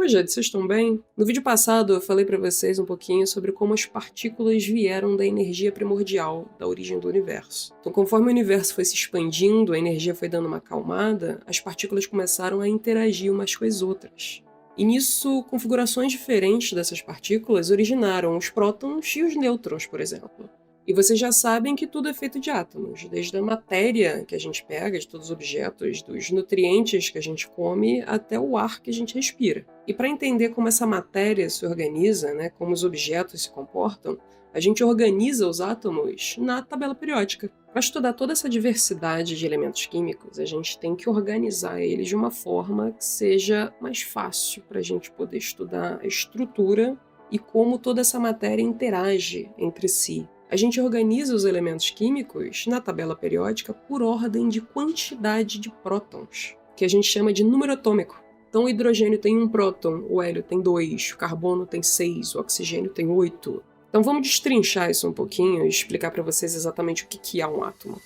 Oi, gente, vocês estão bem? No vídeo passado eu falei para vocês um pouquinho sobre como as partículas vieram da energia primordial, da origem do universo. Então, conforme o universo foi se expandindo, a energia foi dando uma acalmada, as partículas começaram a interagir umas com as outras. E nisso, configurações diferentes dessas partículas originaram os prótons e os nêutrons, por exemplo. E vocês já sabem que tudo é feito de átomos, desde a matéria que a gente pega, de todos os objetos, dos nutrientes que a gente come, até o ar que a gente respira. E para entender como essa matéria se organiza, né, como os objetos se comportam, a gente organiza os átomos na tabela periódica. Para estudar toda essa diversidade de elementos químicos, a gente tem que organizar eles de uma forma que seja mais fácil para a gente poder estudar a estrutura e como toda essa matéria interage entre si. A gente organiza os elementos químicos na tabela periódica por ordem de quantidade de prótons, que a gente chama de número atômico. Então o hidrogênio tem 1 próton, o hélio tem 2, o carbono tem 6, o oxigênio tem 8. Então vamos destrinchar isso um pouquinho e explicar para vocês exatamente o que é um átomo.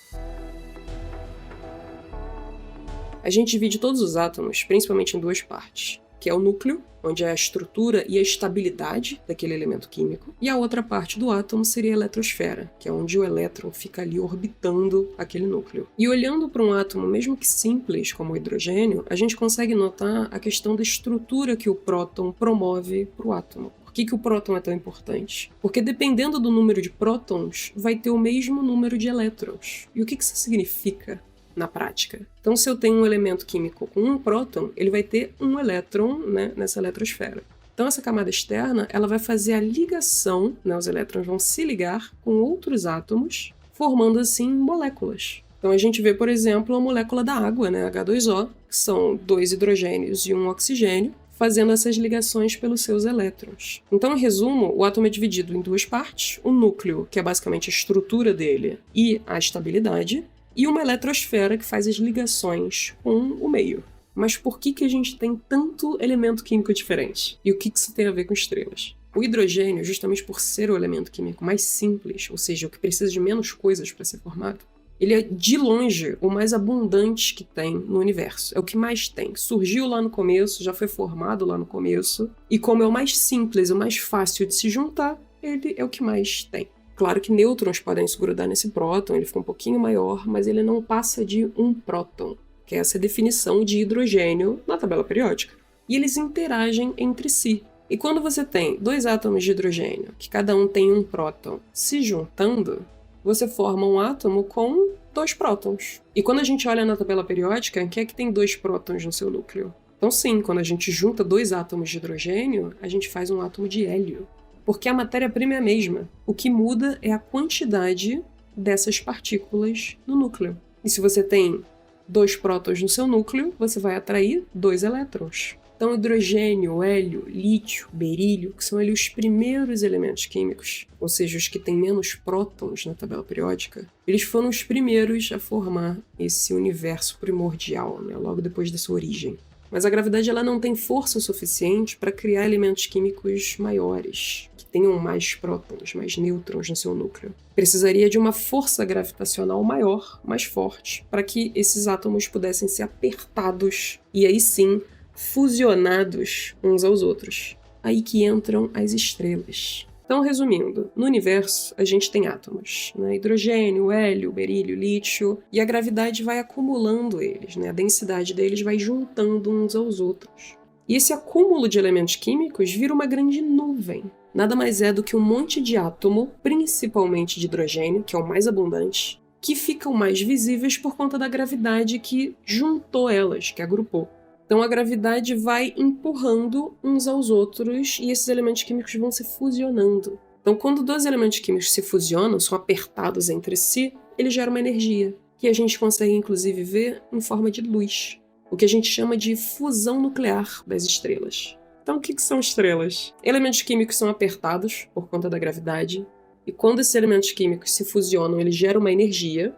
A gente divide todos os átomos principalmente em duas partes, que é o núcleo, onde é a estrutura e a estabilidade daquele elemento químico, e a outra parte do átomo seria a eletrosfera, que é onde o elétron fica ali orbitando aquele núcleo. E olhando para um átomo, mesmo que simples, como o hidrogênio, a gente consegue notar a questão da estrutura que o próton promove para o átomo. Por que o próton é tão importante? Porque dependendo do número de prótons, vai ter o mesmo número de elétrons. E o que isso significa na prática? Então, se eu tenho um elemento químico com 1 próton, ele vai ter 1 elétron, né, nessa eletrosfera. Então, essa camada externa, ela vai fazer a ligação, né, os elétrons vão se ligar com outros átomos, formando assim moléculas. Então, a gente vê, por exemplo, a molécula da água, né, H2O, que são 2 hidrogênios e 1 oxigênio, fazendo essas ligações pelos seus elétrons. Então, em resumo, o átomo é dividido em duas partes: o núcleo, que é basicamente a estrutura dele, e a estabilidade, e uma eletrosfera que faz as ligações com o meio. Mas por que a gente tem tanto elemento químico diferente? E o que isso tem a ver com estrelas? O hidrogênio, justamente por ser o elemento químico mais simples, ou seja, o que precisa de menos coisas para ser formado, ele é, de longe, o mais abundante que tem no universo. É o que mais tem. Surgiu lá no começo, já foi formado lá no começo, e como é o mais simples, o mais fácil de se juntar, ele é o que mais tem. Claro que nêutrons podem se grudar nesse próton, ele fica um pouquinho maior, mas ele não passa de 1 próton, que é essa definição de hidrogênio na tabela periódica. E eles interagem entre si. E quando você tem 2 átomos de hidrogênio, que cada um tem 1 próton, se juntando, você forma um átomo com 2 prótons. E quando a gente olha na tabela periódica, quem é que tem 2 prótons no seu núcleo? Então sim, quando a gente junta 2 átomos de hidrogênio, a gente faz um átomo de hélio. Porque a matéria-prima é a mesma. O que muda é a quantidade dessas partículas no núcleo. E se você tem 2 prótons no seu núcleo, você vai atrair 2 elétrons. Então, hidrogênio, hélio, lítio, berílio, que são ali os primeiros elementos químicos, ou seja, os que têm menos prótons na tabela periódica, eles foram os primeiros a formar esse universo primordial, né, logo depois da sua origem. Mas a gravidade ela não tem força suficiente para criar elementos químicos maiores, que tenham mais prótons, mais nêutrons no seu núcleo. Precisaria de uma força gravitacional maior, mais forte, para que esses átomos pudessem ser apertados e aí sim fusionados uns aos outros. Aí que entram as estrelas. Então, resumindo, no universo a gente tem átomos, né? Hidrogênio, hélio, berílio, lítio, e a gravidade vai acumulando eles, né? A densidade deles vai juntando uns aos outros. E esse acúmulo de elementos químicos vira uma grande nuvem. Nada mais é do que um monte de átomo, principalmente de hidrogênio, que é o mais abundante, que ficam mais visíveis por conta da gravidade que juntou elas, que agrupou. Então a gravidade vai empurrando uns aos outros e esses elementos químicos vão se fusionando. Então quando 2 elementos químicos se fusionam, são apertados entre si, ele gera uma energia, que a gente consegue inclusive ver em forma de luz, o que a gente chama de fusão nuclear das estrelas. Então o que são estrelas? Elementos químicos são apertados por conta da gravidade, e quando esses elementos químicos se fusionam, ele gera uma energia,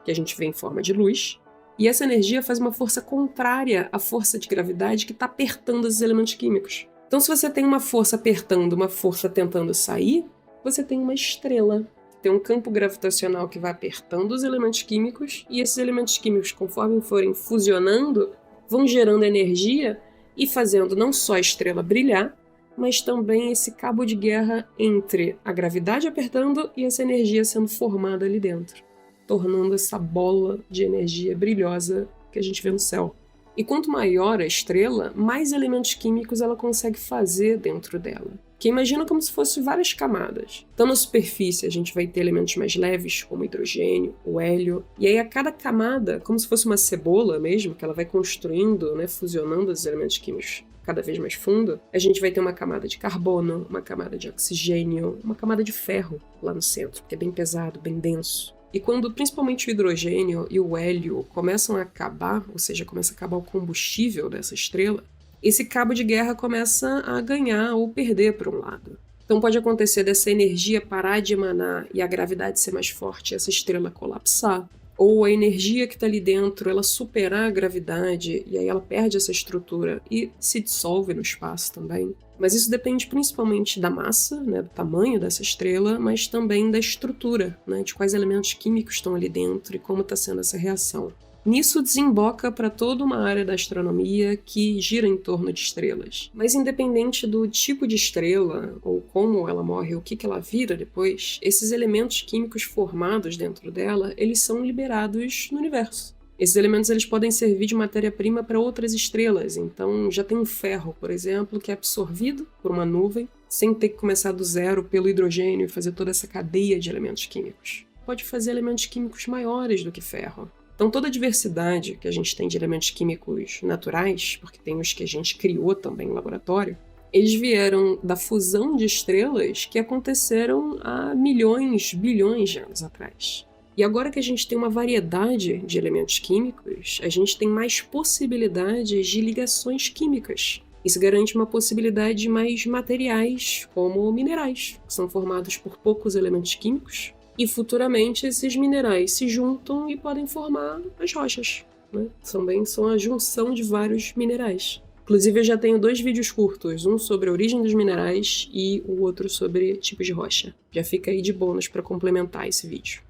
que a gente vê em forma de luz, e essa energia faz uma força contrária à força de gravidade que está apertando esses elementos químicos. Então, se você tem uma força apertando, uma força tentando sair, você tem uma estrela. Tem um campo gravitacional que vai apertando os elementos químicos, e esses elementos químicos, conforme forem fusionando, vão gerando energia e fazendo não só a estrela brilhar, mas também esse cabo de guerra entre a gravidade apertando e essa energia sendo formada ali dentro, tornando essa bola de energia brilhosa que a gente vê no céu. E quanto maior a estrela, mais elementos químicos ela consegue fazer dentro dela. Que imagina como se fossem várias camadas. Então na superfície a gente vai ter elementos mais leves, como o hidrogênio, o hélio, e aí a cada camada, como se fosse uma cebola mesmo, que ela vai construindo, né, fusionando os elementos químicos cada vez mais fundo, a gente vai ter uma camada de carbono, uma camada de oxigênio, uma camada de ferro lá no centro, que é bem pesado, bem denso. E quando principalmente o hidrogênio e o hélio começam a acabar, ou seja, começa a acabar o combustível dessa estrela, esse cabo de guerra começa a ganhar ou perder por um lado. Então pode acontecer dessa energia parar de emanar e a gravidade ser mais forte e essa estrela colapsar, ou a energia que está ali dentro ela superar a gravidade e aí ela perde essa estrutura e se dissolve no espaço também. Mas isso depende principalmente da massa, né, do tamanho dessa estrela, mas também da estrutura, né, de quais elementos químicos estão ali dentro e como está sendo essa reação. Nisso desemboca para toda uma área da astronomia que gira em torno de estrelas. Mas independente do tipo de estrela, ou como ela morre, ou o que ela vira depois, esses elementos químicos formados dentro dela, eles são liberados no universo. Esses elementos eles podem servir de matéria-prima para outras estrelas, então já tem um ferro, por exemplo, que é absorvido por uma nuvem, sem ter que começar do zero pelo hidrogênio e fazer toda essa cadeia de elementos químicos. Pode fazer elementos químicos maiores do que ferro. Então toda a diversidade que a gente tem de elementos químicos naturais, porque tem os que a gente criou também em laboratório, eles vieram da fusão de estrelas que aconteceram há milhões, bilhões de anos atrás. E agora que a gente tem uma variedade de elementos químicos, a gente tem mais possibilidades de ligações químicas. Isso garante uma possibilidade de mais materiais, como minerais, que são formados por poucos elementos químicos, e futuramente esses minerais se juntam e podem formar as rochas, né? Também são a junção de vários minerais. Inclusive eu já tenho 2 vídeos curtos, um sobre a origem dos minerais e o outro sobre tipos de rocha. Já fica aí de bônus para complementar esse vídeo.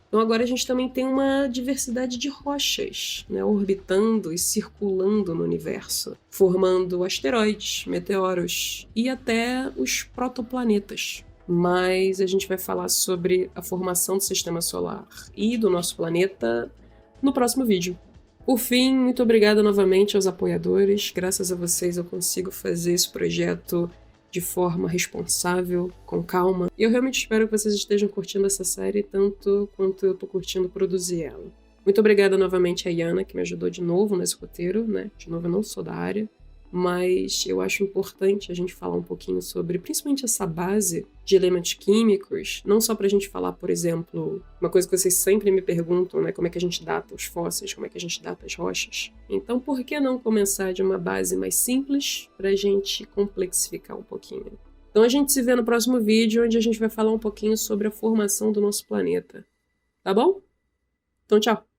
Então agora a gente também tem uma diversidade de rochas, né, orbitando e circulando no universo, formando asteroides, meteoros e até os protoplanetas. Mas a gente vai falar sobre a formação do sistema solar e do nosso planeta no próximo vídeo. Por fim, muito obrigada novamente aos apoiadores. Graças a vocês eu consigo fazer esse projeto de forma responsável, com calma. E eu realmente espero que vocês estejam curtindo essa série tanto quanto eu estou curtindo produzir ela. Muito obrigada novamente a Yana, que me ajudou de novo nesse roteiro, né? De novo, eu não sou da área, mas eu acho importante a gente falar um pouquinho sobre, principalmente essa base de elementos químicos, não só para a gente falar, por exemplo, uma coisa que vocês sempre me perguntam, né, como é que a gente data os fósseis, como é que a gente data as rochas. Então, por que não começar de uma base mais simples para a gente complexificar um pouquinho? Então a gente se vê no próximo vídeo, onde a gente vai falar um pouquinho sobre a formação do nosso planeta. Tá bom? Então tchau!